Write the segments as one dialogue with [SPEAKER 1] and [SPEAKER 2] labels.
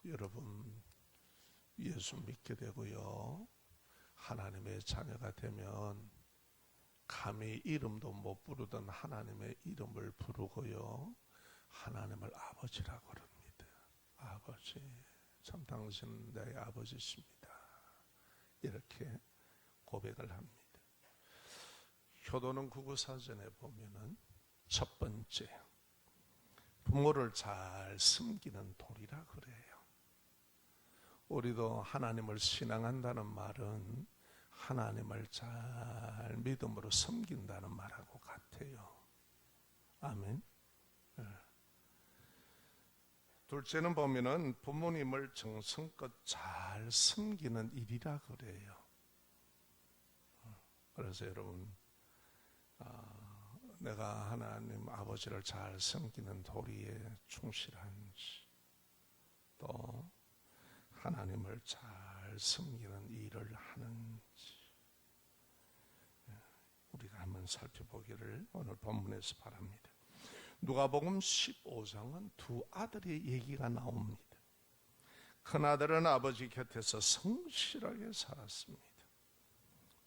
[SPEAKER 1] 여러분 예수 믿게 되고요, 하나님의 자녀가 되면 감히 이름도 못 부르던 하나님의 이름을 부르고요, 하나님을 아버지라고 그럽니다. 아버지, 참 당신은 내 아버지십니다. 이렇게 고백을 합니다. 효도는 국어사전에 보면은 첫 번째, 부모를 잘 섬기는 도리라 그래요. 우리도 하나님을 신앙한다는 말은 하나님을 잘 믿음으로 섬긴다는 말하고 같아요. 아멘. 네. 둘째는 보면은 부모님을 정성껏 잘 섬기는 일이라 그래요. 그래서 여러분, 내가 하나님 아버지를 잘 섬기는 도리에 충실한지, 또 하나님을 잘 섬기는 일을 하는지 우리가 한번 살펴보기를 오늘 본문에서 바랍니다. 누가복음 15장은 두 아들의 얘기가 나옵니다. 큰아들은 아버지 곁에서 성실하게 살았습니다.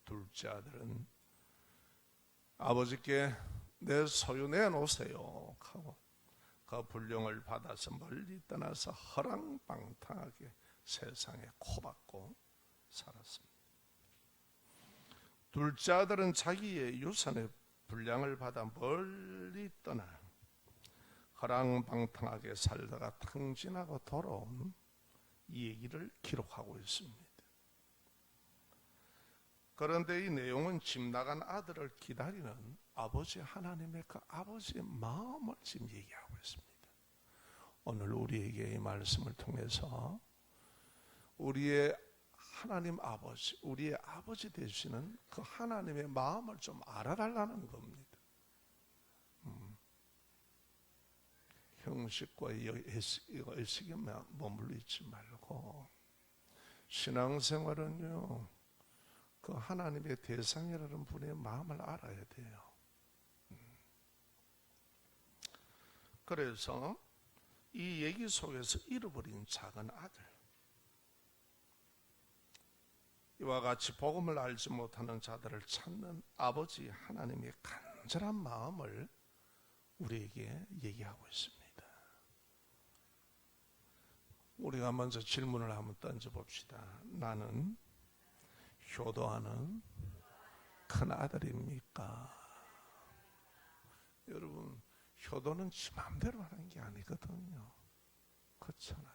[SPEAKER 1] 둘째 아들은 아버지께 내 소유 내놓으세요 하고 그 불령을 받아서 멀리 떠나서 허랑방탕하게 세상에 코박고 살았습니다. 둘째 아들은 자기의 유산의 분량을 받아 멀리 떠나 허랑방탕하게 살다가 탕진하고 돌아온 이 얘기를 기록하고 있습니다. 그런데 이 내용은 집 나간 아들을 기다리는 아버지 하나님의 그 아버지의 마음을 지금 얘기하고 있습니다. 오늘 우리에게 이 말씀을 통해서 우리의 하나님 아버지, 우리의 아버지 되시는 그 하나님의 마음을 좀 알아달라는 겁니다. 형식과 의식에 머물러 있지 말고 신앙생활은요, 그 하나님의 대상이라는 분의 마음을 알아야 돼요. 그래서 이 얘기 속에서 잃어버린 작은 아들, 이와 같이 복음을 알지 못하는 자들을 찾는 아버지 하나님의 간절한 마음을 우리에게 얘기하고 있습니다. 우리가 먼저 질문을 한번 던져봅시다. 나는 효도하는 큰 아들입니까? 여러분, 효도는 지 마음대로 하는 게 아니거든요. 그렇잖아요.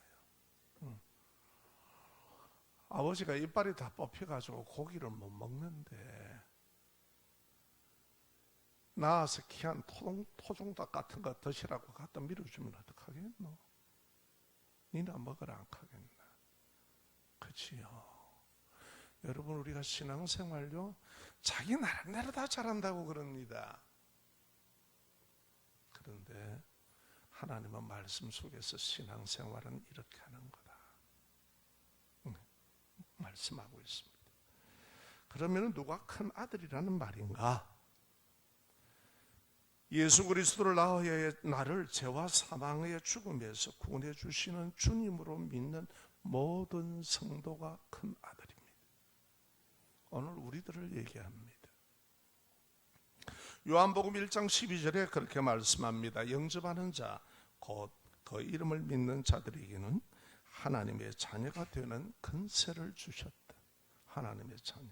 [SPEAKER 1] 아버지가 이빨이 다 뽑혀가지고 고기를 못 먹는데 나와서 귀한 토종닭 같은 거 드시라고 갖다 밀어주면 어떡하겠노? 니나 먹으라 안 하겠나? 그치요. 여러분, 우리가 신앙생활요, 자기 나름대로 다 잘한다고 그럽니다. 그런데 하나님은 말씀 속에서 신앙생활은 이렇게 하는 거다 말씀하고 있습니다. 그러면 누가 큰 아들이라는 말인가? 예수 그리스도를 낳아야 나를 죄와 사망의 죽음에서 구원해 주시는 주님으로 믿는 모든 성도가 큰 아들입니다. 오늘 우리들을 얘기합니다. 요한복음 1장 12절에 그렇게 말씀합니다. 영접하는 자, 곧 그 이름을 믿는 자들에게는 하나님의 자녀가 되는 권세를 주셨다. 하나님의 자녀.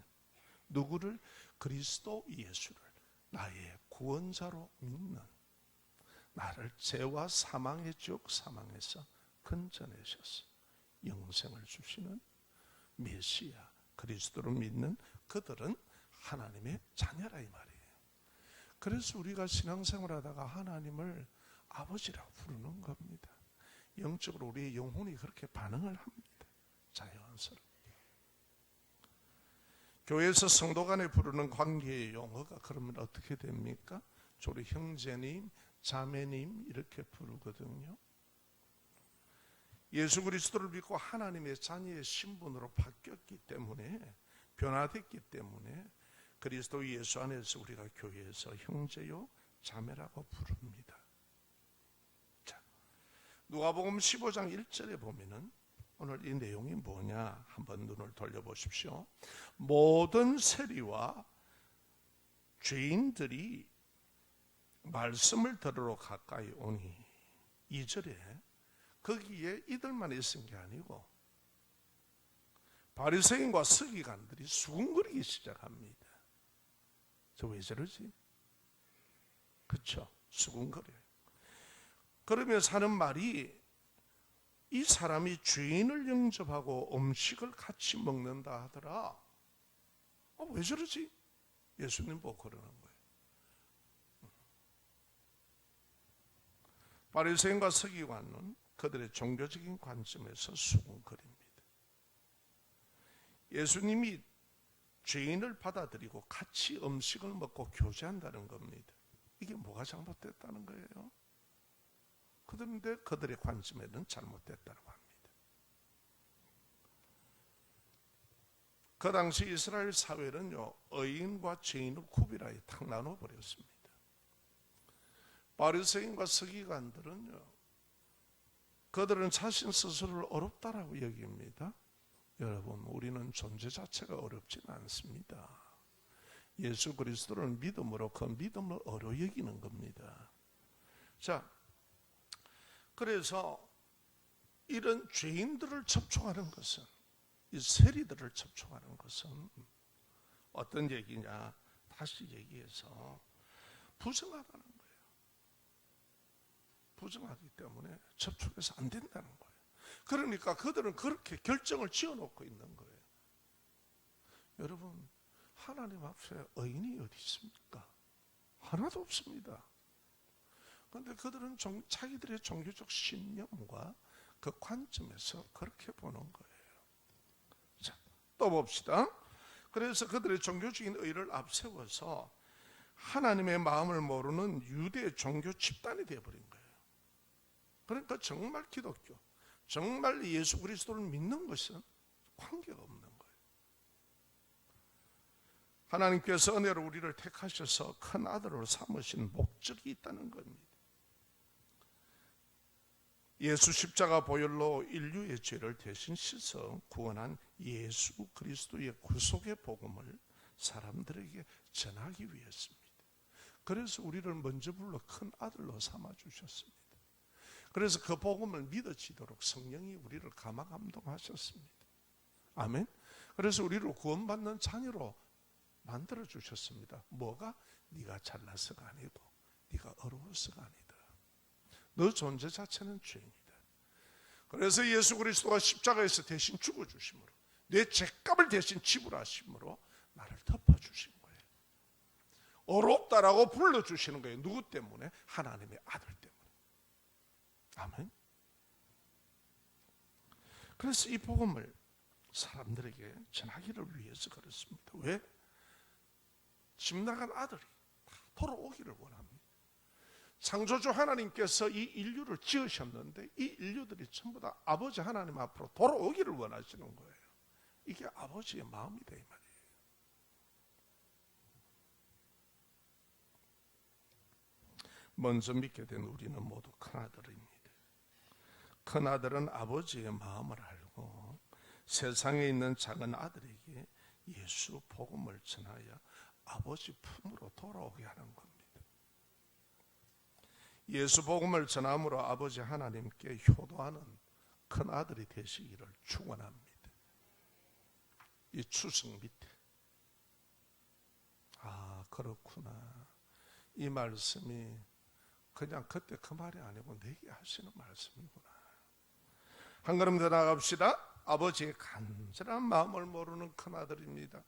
[SPEAKER 1] 누구를? 그리스도 예수를 나의 구원자로 믿는, 나를 죄와 사망의 지옥 사망에서 건져내셔서 영생을 주시는 메시아 그리스도를 믿는 그들은 하나님의 자녀라 이 말이에요. 그래서 우리가 신앙생활하다가 하나님을 아버지라고 부르는 겁니다. 영적으로 우리의 영혼이 그렇게 반응을 합니다. 자연스럽게. 교회에서 성도 간에 부르는 관계의 용어가 그러면 어떻게 됩니까? 주로 형제님, 자매님 이렇게 부르거든요. 예수 그리스도를 믿고 하나님의 자녀의 신분으로 바뀌었기 때문에, 변화됐기 때문에 그리스도 예수 안에서 우리가 교회에서 형제요 자매라고 부릅니다. 자, 누가복음 15장 1절에 보면은 오늘 이 내용이 뭐냐 한번 눈을 돌려보십시오. 모든 세리와 죄인들이 말씀을 들으러 가까이 오니, 2절에 거기에 이들만 있은 게 아니고 바리새인과 서기관들이 수군거리기 시작합니다. 저 왜 저러지? 그렇죠? 수군거려요. 그러면서 하는 말이, 이 사람이 죄인을 영접하고 음식을 같이 먹는다 하더라. 왜 저러지? 예수님 보고 그러는 거예요. 바리새인과 서기관은 그들의 종교적인 관점에서 수군거립니다. 예수님이 죄인을 받아들이고 같이 음식을 먹고 교제한다는 겁니다. 이게 뭐가 잘못됐다는 거예요? 그런데 그들의 관점에는 잘못됐다고 합니다. 그 당시 이스라엘 사회는요, 의인과 죄인을 구별하여 탁 나눠버렸습니다. 바리새인과 서기관들은요, 그들은 자신 스스로를 어렵다라고 여깁니다. 여러분, 우리는 존재 자체가 어렵지는 않습니다. 예수 그리스도를 믿음으로 그 믿음을 어려 여기는 겁니다. 자, 그래서 이런 죄인들을 접촉하는 것은, 이 세리들을 접촉하는 것은 어떤 얘기냐? 다시 얘기해서 부정하다는 거예요. 부정하기 때문에 접촉해서 안 된다는 거예요. 그러니까 그들은 그렇게 결정을 지어놓고 있는 거예요. 여러분, 하나님 앞에 의인이 어디 있습니까? 하나도 없습니다. 그런데 그들은 자기들의 종교적 신념과 그 관점에서 그렇게 보는 거예요. 자, 또 봅시다. 그래서 그들의 종교적인 의를 앞세워서 하나님의 마음을 모르는 유대 종교 집단이 되어버린 거예요. 그러니까 정말 기독교, 정말 예수 그리스도를 믿는 것은 관계가 없는 거예요. 하나님께서 은혜로 우리를 택하셔서 큰 아들로 삼으신 목적이 있다는 겁니다. 예수 십자가 보혈로 인류의 죄를 대신 씻어 구원한 예수 그리스도의 구속의 복음을 사람들에게 전하기 위해서입니다. 그래서 우리를 먼저 불러 큰 아들로 삼아주셨습니다. 그래서 그 복음을 믿어지도록 성령이 우리를 감화 감동하셨습니다. 아멘. 그래서 우리를 구원받는 자녀로 만들어 주셨습니다. 뭐가? 네가 잘나서가 아니고 네가 어려워서가 아니다. 너 존재 자체는 죄인이다. 그래서 예수 그리스도가 십자가에서 대신 죽어주심으로, 내 죄값을 대신 지불하심으로 나를 덮어주신 거예요. 어렵다라고 불러주시는 거예요. 누구 때문에? 하나님의 아들 때문에. 아멘. 그래서 이 복음을 사람들에게 전하기를 위해서 그렇습니다. 왜? 집 나간 아들이 돌아오기를 원합니다. 창조주 하나님께서 이 인류를 지으셨는데 이 인류들이 전부 다 아버지 하나님 앞으로 돌아오기를 원하시는 거예요. 이게 아버지의 마음이다 이 말이에요. 먼저 믿게 된 우리는 모두 큰아들입니다. 큰아들은 아버지의 마음을 알고 세상에 있는 작은 아들에게 예수 복음을 전하여 아버지 품으로 돌아오게 하는 겁니다. 예수 복음을 전함으로 아버지 하나님께 효도하는 큰아들이 되시기를 축원합니다. 이 추석 밑에, 아 그렇구나, 이 말씀이 그냥 그때 그 말이 아니고 내게 하시는 말씀이구나. 한 걸음 더 나갑시다. 아버지의 간절한 마음을 모르는 큰아들입니다.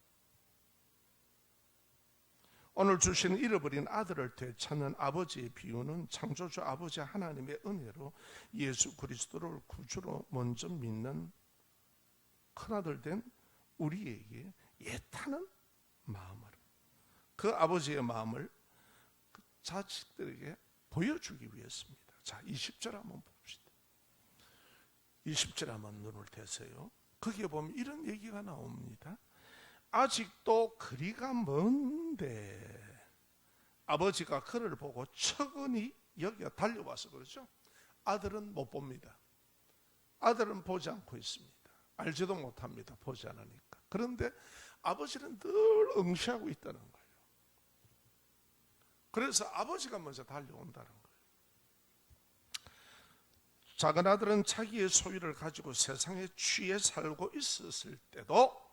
[SPEAKER 1] 오늘 주신 잃어버린 아들을 되찾는 아버지의 비유는 창조주 아버지 하나님의 은혜로 예수 그리스도를 구주로 먼저 믿는 큰아들 된 우리에게 애타는 마음을, 그 아버지의 마음을 그 자식들에게 보여주기 위해서입니다. 자, 20절 한번 봅시다. 20절 한번 눈을 대세요. 거기에 보면 이런 얘기가 나옵니다. 아직도 거리가 먼데 아버지가 그를 보고 척은히 여기가 달려와서 그러죠. 아들은 못 봅니다. 아들은 보지 않고 있습니다. 알지도 못합니다. 보지 않으니까. 그런데 아버지는 늘 응시하고 있다는 거예요. 그래서 아버지가 먼저 달려온다는 거예요. 작은 아들은 자기의 소유를 가지고 세상에 취해 살고 있었을 때도,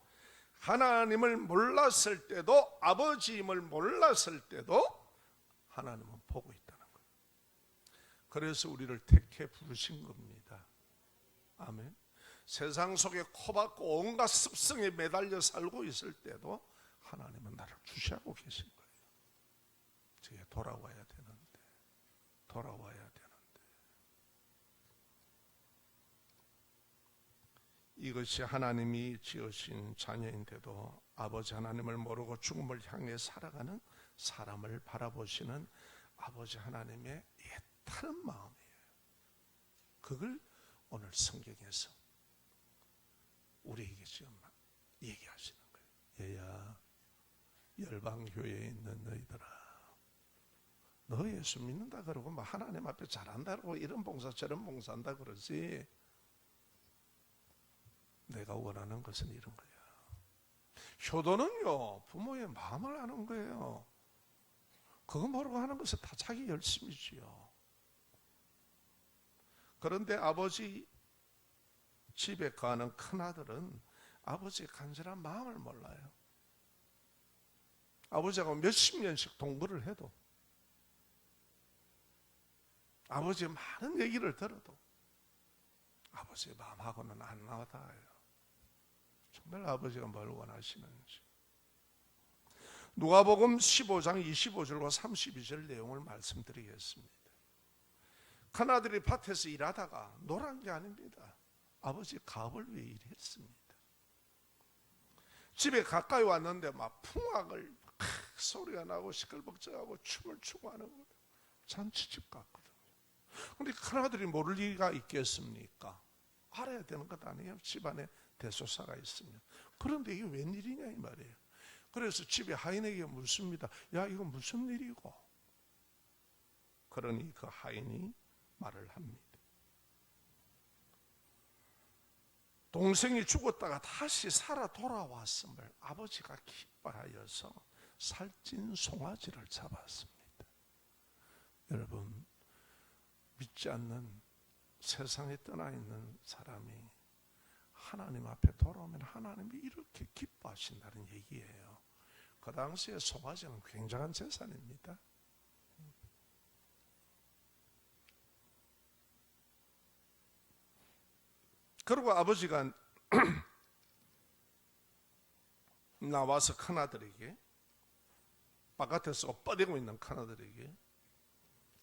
[SPEAKER 1] 하나님을 몰랐을 때도, 아버지임을 몰랐을 때도 하나님은 보고 있다는 거예요. 그래서 우리를 택해 부르신 겁니다. 아멘. 세상 속에 코박고 온갖 습성에 매달려 살고 있을 때도 하나님은 나를 주시하고 계신 거예요. 저게 돌아와야 되는데, 돌아와야 되는데. 이것이 하나님이 지으신 자녀인데도 아버지 하나님을 모르고 죽음을 향해 살아가는 사람을 바라보시는 아버지 하나님의 애타는 마음이에요. 그걸 오늘 성경에서 우리에게 지금 얘기하시는 거예요. 얘야, 열방교회에 있는 너희들아, 너 예수 믿는다 그러고 막 하나님 앞에 잘한다고 이런 봉사 저런 봉사한다 그러지, 내가 원하는 것은 이런 거야. 효도는요, 부모의 마음을 아는 거예요. 그거 모르고 하는 것은 다 자기 열심이지요. 그런데 아버지 집에 가는 큰아들은 아버지의 간절한 마음을 몰라요. 아버지하고 몇십 년씩 동거를 해도, 아버지의 많은 얘기를 들어도 아버지의 마음하고는 안 와닿아요. 정말 아버지가 뭘 원하시는지. 누가복음 15장 25절과 32절 내용을 말씀드리겠습니다. 큰아들이 밭에서 일하다가 놀란 게 아닙니다. 아버지 가업을 위해 일했습니다. 집에 가까이 왔는데 막 풍악을 소리가 나고 시끌벅적하고 춤을 추고 하는 거예요. 잔치집 같거든요. 그런데 큰아들이 모를 리가 있겠습니까? 알아야 되는 것 아니에요? 집안에 대소사가 있으면. 그런데 이게 웬일이냐 이 말이에요. 그래서 집에 하인에게 묻습니다. 야, 이거 무슨 일이고? 그러니 그 하인이 말을 합니다. 동생이 죽었다가 다시 살아 돌아왔음을 아버지가 기뻐하여서 살찐 송아지를 잡았습니다. 여러분, 믿지 않는 세상에 떠나 있는 사람이 하나님 앞에 돌아오면 하나님이 이렇게 기뻐하신다는 얘기예요. 그 당시에 송아지는 굉장한 재산입니다. 그리고 아버지가 나와서 큰아들에게, 바깥에서 뻗대고 있는 큰아들에게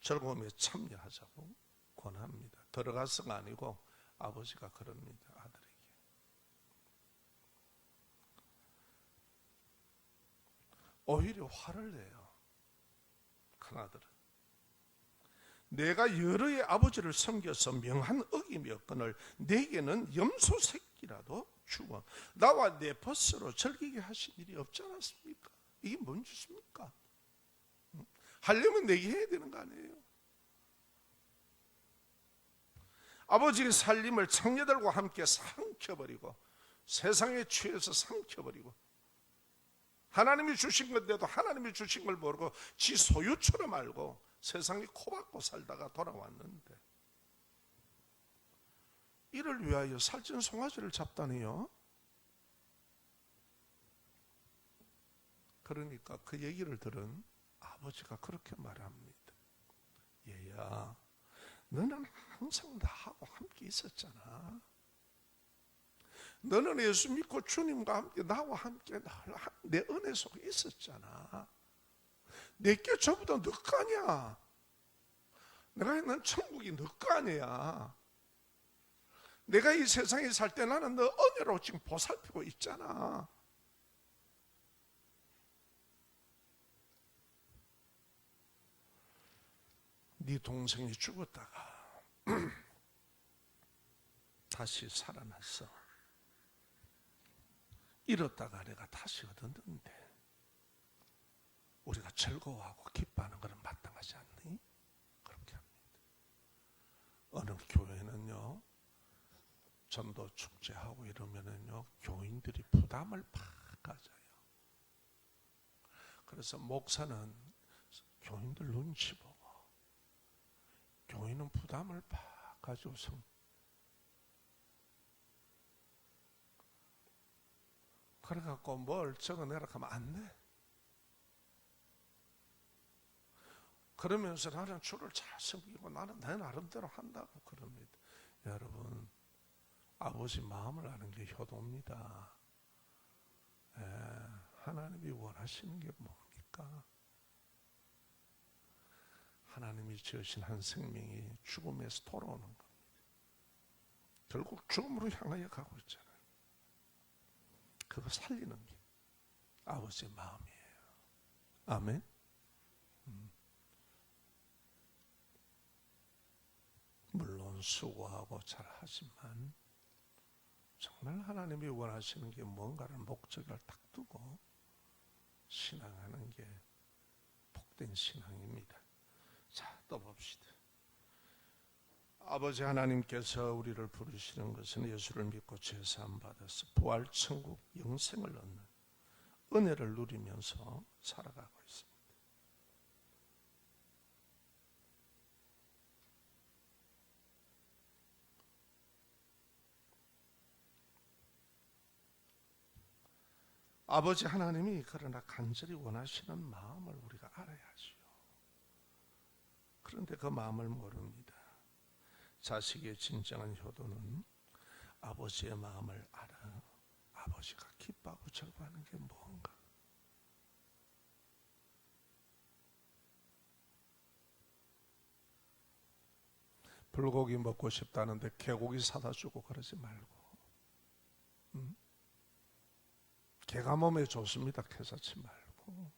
[SPEAKER 1] 즐거움에 참여하자고 권합니다. 들어가서가 아니고 아버지가 그럽니다. 아들에게. 오히려 화를 내요. 큰아들은. 내가 여러의 아버지를 섬겨서 명한 어김이었거늘 내게는 염소 새끼라도 주고 나와 내 벗으로 즐기게 하신 일이 없지 않았습니까? 이게 뭔 짓입니까? 하려면 내게 해야 되는 거 아니에요? 아버지의 살림을 청년들과 함께 삼켜버리고 세상에 취해서 삼켜버리고 하나님이 주신 건데도 하나님이 주신 걸 모르고 지 소유처럼 알고 세상에 코박고 살다가 돌아왔는데 이를 위하여 살찐 송아지를 잡다니요. 그러니까 그 얘기를 들은 아버지가 그렇게 말합니다. 얘야, 너는 항상 나하고 함께 있었잖아. 너는 예수 믿고 주님과 함께 나와 함께 내 은혜 속에 있었잖아. 내게 저보다 너 거 아니야. 내가 있는 천국이 너 거 아니야. 내가 이 세상에 살 때 나는 너 은혜로 지금 보살피고 있잖아. 네 동생이 죽었다가 다시 살아났어. 잃었다가 내가 다시 얻었는데 우리가 즐거워하고 기뻐하는 것은 마땅하지 않니? 그렇게 합니다. 어느 교회는요, 전도 축제하고 이러면은요, 교인들이 부담을 팍 가져요. 그래서 목사는 교인들 눈치 보고, 교인은 부담을 팍 가져서 그래갖고 뭘 적어내라 하면 안 돼. 그러면서 나는 주를 잘 섬기고 나는 내 나름대로 한다고 그럽니다. 여러분, 아버지 마음을 아는 게 효도입니다. 하나님이 원하시는 게 뭡니까? 하나님이 지으신 한 생명이 죽음에서 돌아오는 겁니다. 결국 죽음으로 향하여 가고 있잖아요. 그거 살리는 게 아버지의 마음이에요. 아멘. 물론 수고하고 잘하지만 정말 하나님이 원하시는 게 뭔가를 목적을 딱 두고 신앙하는 게 복된 신앙입니다. 자, 또 봅시다. 아버지 하나님께서 우리를 부르시는 것은 예수를 믿고 죄사함 받아서 부활 천국 영생을 얻는 은혜를 누리면서 살아가고 있습니다. 아버지 하나님이 그러나 간절히 원하시는 마음을 우리가 알아야지요. 그런데 그 마음을 모릅니다. 자식의 진정한 효도는 아버지의 마음을 알아 아버지가 기뻐하고 즐거워하는 게 뭔가. 불고기 먹고 싶다는데 개고기 사다 주고 그러지 말고, 개가 몸에 좋습니다. 캐사치 말고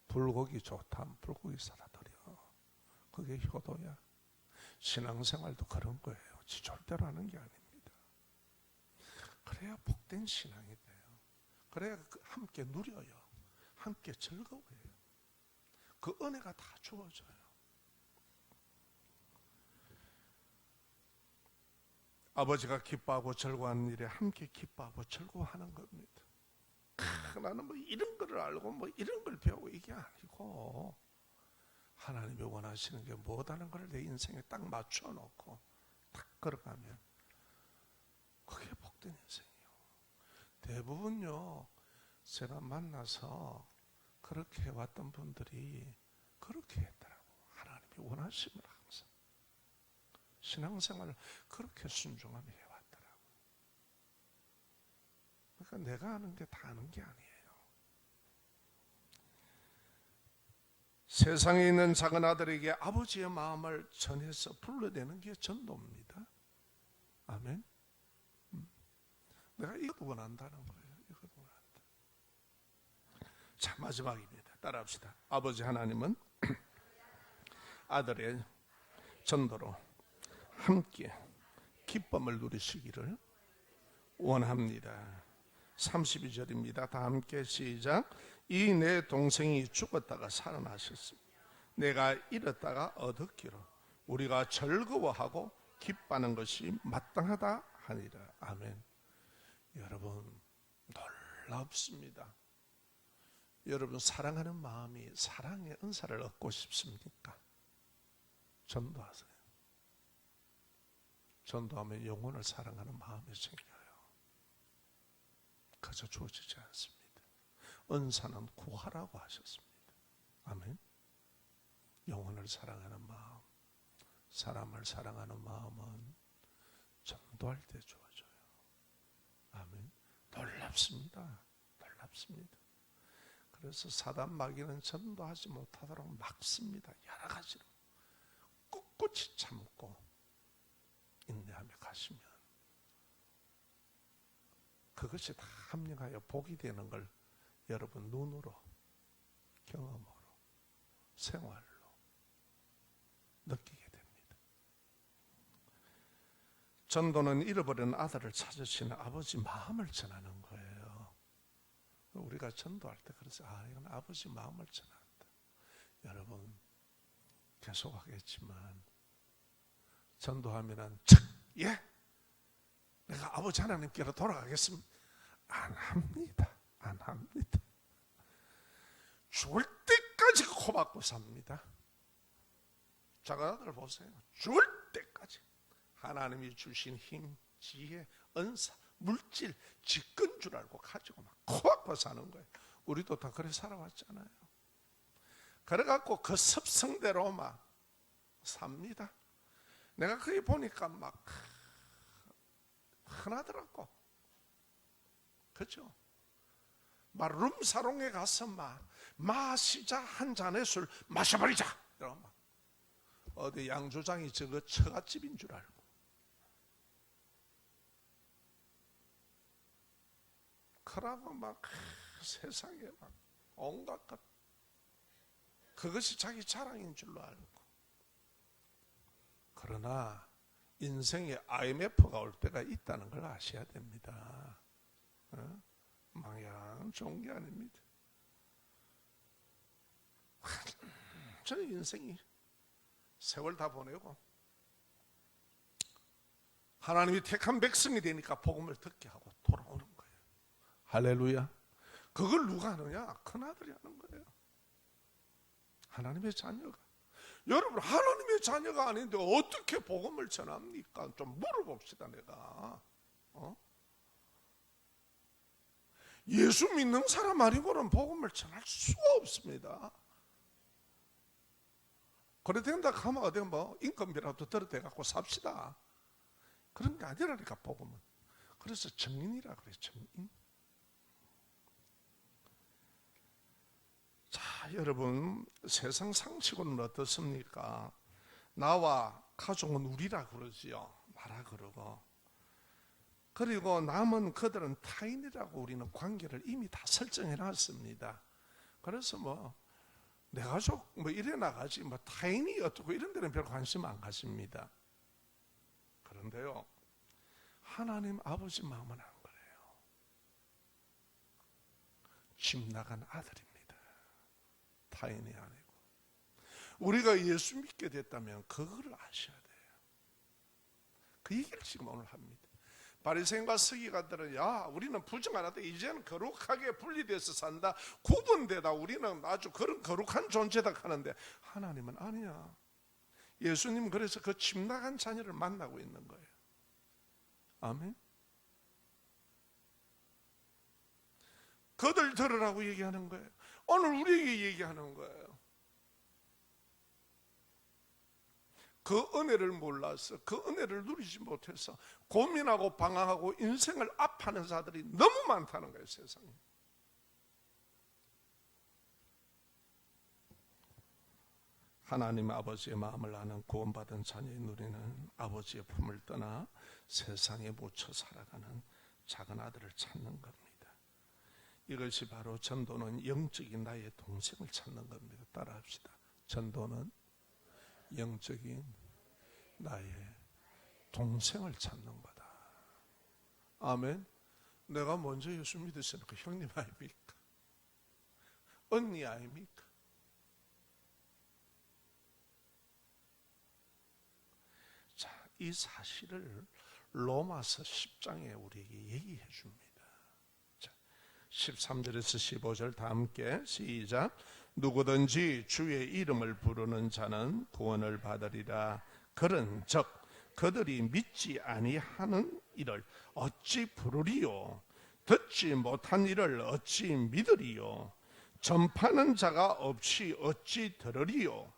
[SPEAKER 1] 불고기 좋다. 불고기 사다 드려. 그게 효도야. 신앙생활도 그런 거예요. 지 절대로 하는 게 아닙니다. 그래야 복된 신앙이 돼요. 그래야 함께 누려요. 함께 즐거워해요. 그 은혜가 다 주어져요. 아버지가 기뻐하고 즐거워하는 일에 함께 기뻐하고 즐거워하는 겁니다. 나는 뭐 이런 거를 알고 뭐 이런 걸 배우고 이게 아니고, 하나님이 원하시는 게 뭐다는 걸 내 인생에 딱 맞춰놓고 딱 걸어가면 그게 복된 인생이에요. 대부분요, 제가 만나서 그렇게 해왔던 분들이 그렇게 했더라고. 하나님이 원하심을 항상 신앙생활을 그렇게 순종하며 해왔더라고. 그러니까 내가 아는 게 다 아는 게 아니에요. 세상에 있는 작은 아들에게 아버지의 마음을 전해서 불러내는 게 전도입니다. 아멘. 내가 이것도 원한다는 거예요. 이것도 원한다. 자, 마지막입니다. 따라합시다. 아버지 하나님은 아들의 전도로 함께 기쁨을 누리시기를 원합니다. 32절입니다. 다 함께 시작. 이 내 동생이 죽었다가 살아나셨습니다. 내가 잃었다가 얻었기로 우리가 즐거워하고 기뻐하는 것이 마땅하다 하니라. 아멘. 여러분, 놀랍습니다. 여러분, 사랑하는 마음이 사랑의 은사를 얻고 싶습니까? 전도하세요. 전도하면 영혼을 사랑하는 마음이 생겨요. 그저 주어지지 않습니다. 은사는 구하라고 하셨습니다. 아멘. 영혼을 사랑하는 마음, 사람을 사랑하는 마음은 전도할 때 주어져요. 아멘. 놀랍습니다. 놀랍습니다. 그래서 사단 마귀는 전도하지 못하도록 막습니다. 여러 가지로. 꿋꿋이 참고 인내하며 가시면 그것이 다 합력하여 복이 되는 걸 여러분 눈으로, 경험으로, 생활로 느끼게 됩니다. 전도는 잃어버린 아들을 찾으시는 아버지 마음을 전하는 거예요. 우리가 전도할 때 그래서 이건 아버지 마음을 전한다. 여러분, 계속하겠지만 전도하면은 예? 내가 내가 아버지 하나님께로 돌아가겠습니다. 안 합니다. 안 합니다. 죽을 때까지 코박고 삽니다. 작은 아들 보세요. 죽을 때까지 하나님이 주신 힘, 지혜, 은사, 물질, 직근 줄 알고 가지고 막 코박고 사는 거예요. 우리도 다 그래 살아왔잖아요. 그래갖고 그 습성대로 막 삽니다. 내가 거기 보니까 막 흔하더라고. 그죠? 막 룸사롱에 가서 막 마시자, 한 잔의 술 마셔버리자 이러고 막 어디 양조장이 저거 처갓집인 줄 알고. 그러고 막 세상에 막 온갖 것, 그것이 자기 자랑인 줄로 알고. 그러나 인생에 IMF가 올 때가 있다는 걸 아셔야 됩니다. 망양 좋은 게 아닙니다. 저는 인생이 세월 다 보내고 하나님이 택한 백성이 되니까 복음을 듣게 하고 돌아오는 거예요. 할렐루야. 그걸 누가 하느냐? 큰아들이 하는 거예요. 하나님의 자녀가. 여러분, 하나님의 자녀가 아닌데 어떻게 복음을 전합니까? 좀 물어봅시다. 내가 예수 믿는 사람 아니고는 복음을 전할 수가 없습니다. 그래 된다 하면 어디 뭐 인건비라도 들어대 갖고 삽시다. 그런 게 아니라니까 복음은. 그래서 정인이라 그래. 정인. 자, 여러분, 세상 상식으로는 어떻습니까? 나와 가족은 우리라 그러지요. 나라 그러고. 그리고 남은 그들은 타인이라고 우리는 관계를 이미 다 설정해 놨습니다. 그래서 뭐 내 가족 뭐 이래 나가지 뭐 타인이 어떻고 이런 데는 별 관심 안 가집니다. 그런데요, 하나님 아버지 마음은 안 그래요. 집 나간 아들입니다. 타인이 아니고. 우리가 예수 믿게 됐다면 그거를 아셔야 돼요. 그 얘기를 지금 오늘 합니다. 바리새인과 서기관들은 야, 우리는 부정하는데 이제는 거룩하게 분리돼서 산다, 구분되다, 우리는 아주 그런 거룩한 존재다 하는데 하나님은 아니야. 예수님 그래서 그 집 나간 자녀를 만나고 있는 거예요. 아멘. 그들 들으라고 얘기하는 거예요. 오늘 우리에게 얘기하는 거예요. 그 은혜를 몰라서, 그 은혜를 누리지 못해서 고민하고 방황하고 인생을 압하는 자들이 너무 많다는 거예요. 세상에. 하나님 아버지의 마음을 아는 구원받은 자녀의 누리는 아버지의 품을 떠나 세상에 묻혀 살아가는 작은 아들을 찾는 겁니다. 이것이 바로 전도는 영적인 나의 동생을 찾는 겁니다. 따라합시다. 전도는 영적인 나의 동생을 찾는 거다. 아멘. 내가 먼저 예수 믿으시니까 형님 아닙니까? 언니 아닙니까? 자, 이 사실을 로마서 10장에 우리에게 얘기해 줍니다. 자, 13절에서 15절 다 함께 시작. 누구든지 주의 이름을 부르는 자는 구원을 받으리라. 그런즉 그들이 믿지 아니하는 일을 어찌 부르리요? 듣지 못한 일을 어찌 믿으리요? 전파하는 자가 없이 어찌 들으리요?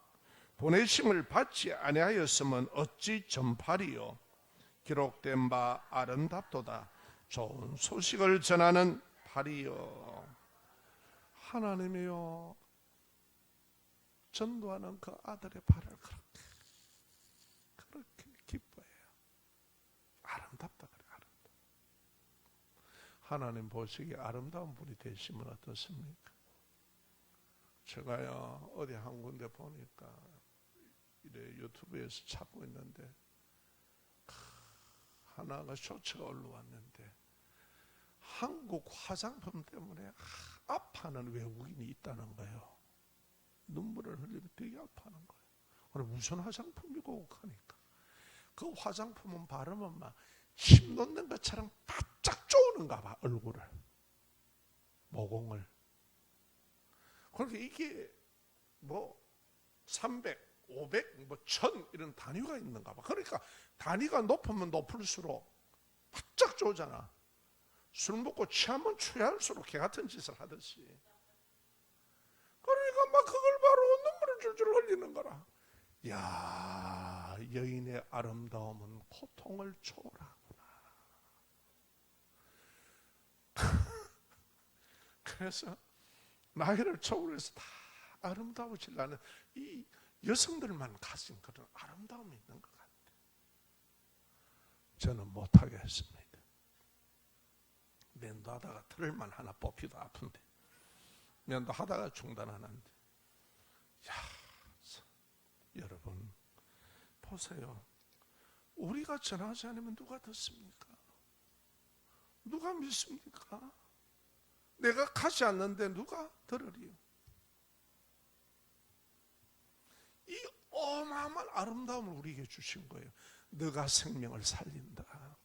[SPEAKER 1] 보내심을 받지 아니하였으면 어찌 전파리요? 기록된 바 아름답도다. 좋은 소식을 전하는 발이요. 하나님이요, 전도하는 그 아들의 발을 그렇게 기뻐해요. 아름답다 그래. 아름답다. 하나님 보시기에 아름다운 분이 되시면 어떻습니까? 제가요 어디 한 군데 보니까 이래 유튜브에서 찾고 있는데 하나가 쇼츠가 올라왔는데 한국 화장품 때문에 아파하는 외국인이 있다는 거예요. 눈물을 흘리면 되게 아파하는 거예요. 무슨 화장품이고 하니까 그 화장품은 바르면 막 침 놓는 것처럼 바짝 쪼는가 봐, 얼굴을, 모공을. 그러니까 이게 뭐 300, 500, 뭐 1000 이런 단위가 있는가 봐. 그러니까 단위가 높으면 높을수록 바짝 쪼잖아. 술 먹고 취하면 취할수록 개 같은 짓을 하듯이. 그러니까 막 그걸 바로 눈물을 줄줄 흘리는 거라. 야, 여인의 아름다움은 고통을 초월하구나. 그래서 나이를 초월해서 다 아름다워지려는 이 여성들만 가진 그런 아름다움이 있는 것 같아요. 저는 못하겠습니다. 면도하다가 털만 하나 뽑히도 아픈데, 면도하다가 중단하는데, 야, 여러분 보세요. 우리가 전하지 않으면 누가 듣습니까? 누가 믿습니까? 내가 가지 않는데 누가 들으리요? 이 어마어마한 아름다움을 우리에게 주신 거예요. 너가 생명을 살린다.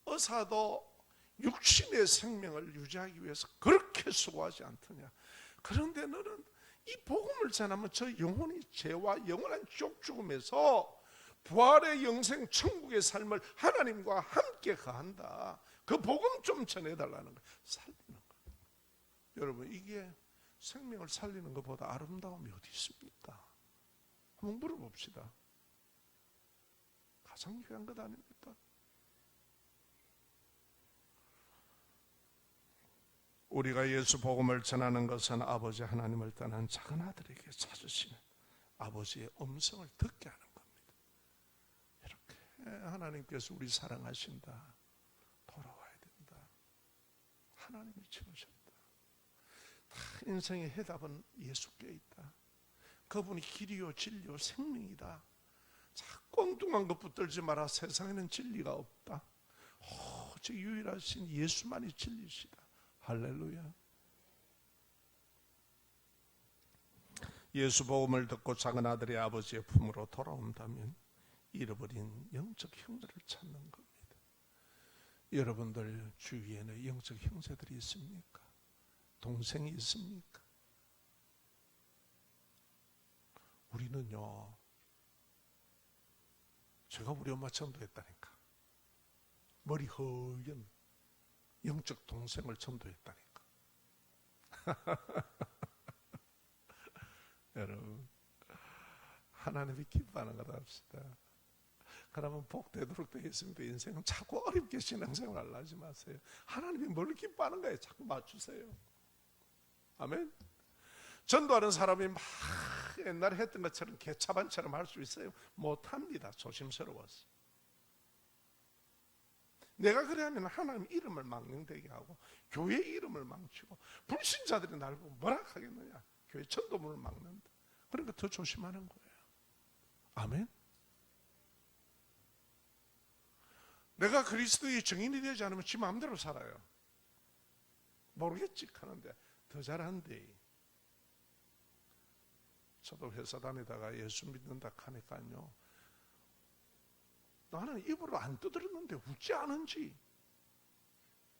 [SPEAKER 1] 의사도 육신의 생명을 유지하기 위해서 그렇게 수고하지 않더냐. 그런데 너는 이 복음을 전하면 저 영혼이 죄와 영원한 지옥 죽음에서 부활의 영생 천국의 삶을 하나님과 함께 가한다. 그 복음 좀 전해달라는 거예요. 살리는 거예요. 여러분, 이게 생명을 살리는 것보다 아름다움이 어디 있습니까? 한번 물어봅시다. 가장 귀한 것 아닙니까? 우리가 예수 복음을 전하는 것은 아버지 하나님을 떠난 작은 아들에게 찾으시는 아버지의 음성을 듣게 하는 겁니다. 이렇게 하나님께서 우리 사랑하신다. 돌아와야 된다. 하나님이 채우셨다. 다 인생의 해답은 예수께 있다. 그분이 길이요 진리요 생명이다. 자꾸 엉뚱한 것 붙들지 마라. 세상에는 진리가 없다. 오직 유일하신 예수만이 진리시다. 할렐루야. 예수 복음을 듣고 작은 아들의 아버지의 품으로 돌아온다면 잃어버린 영적 형제를 찾는 겁니다. 여러분들 주위에는 영적 형제들이 있습니까? 동생이 있습니까? 우리는요, 제가 우리 엄마 전도했다니까. 머리 허연 영적 동생을 전도했다니까. 여러분, 하나님이 기뻐하는 걸 합시다. 그러면 복되도록 되어 있습니다. 인생은 자꾸 어렵게 신앙생활 하지 마세요. 하나님이 뭘 기뻐하는 거예요? 자꾸 맞추세요. 아멘. 전도하는 사람이 막 옛날에 했던 것처럼 개차반처럼 할 수 있어요? 못합니다. 조심스러워서. 내가 그래야면 하나님 이름을 망령되게 하고 교회 이름을 망치고 불신자들이 날 보고 뭐라 하겠느냐. 교회 전도문을 막는다. 그러니까 더 조심하는 거예요. 아멘. 내가 그리스도의 증인이 되지 않으면 지 마음대로 살아요. 모르겠지 하는데 더 잘한대. 저도 회사 다니다가 예수 믿는다 하니까요, 나는 입으로 안 떠들었는데 웃지 않은지,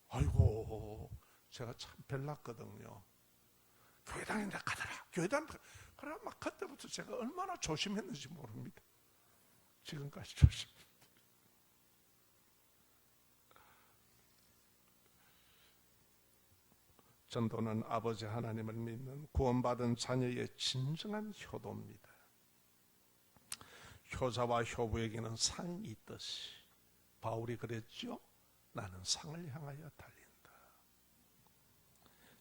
[SPEAKER 1] 아이고 제가 참 별났거든요. 교회 다닌다 가더라. 교회 다닌다. 그래 막 그때부터 제가 얼마나 조심했는지 모릅니다. 지금까지 조심합니다. 전도는 아버지 하나님을 믿는 구원받은 자녀의 진정한 효도입니다. 효자와 효부에게는 상이 있듯이 바울이 그랬죠. 나는 상을 향하여 달린다.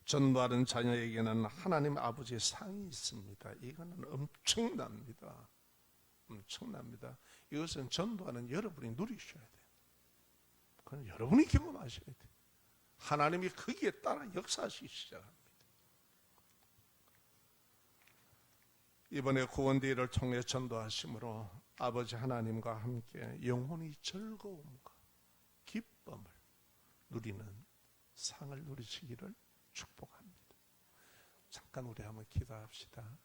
[SPEAKER 1] 전도하는 자녀에게는 하나님 아버지의 상이 있습니다. 이거는 엄청납니다. 엄청납니다. 이것은 전도하는 여러분이 누리셔야 돼요. 그건 여러분이 경험하셔야 돼요. 하나님이 거기에 따라 역사하시기 시작합니다. 이번에 구원대회를 통해 전도하심으로 아버지 하나님과 함께 영혼이 즐거움과 기쁨을 누리는 상을 누리시기를 축복합니다. 잠깐 우리 한번 기도합시다.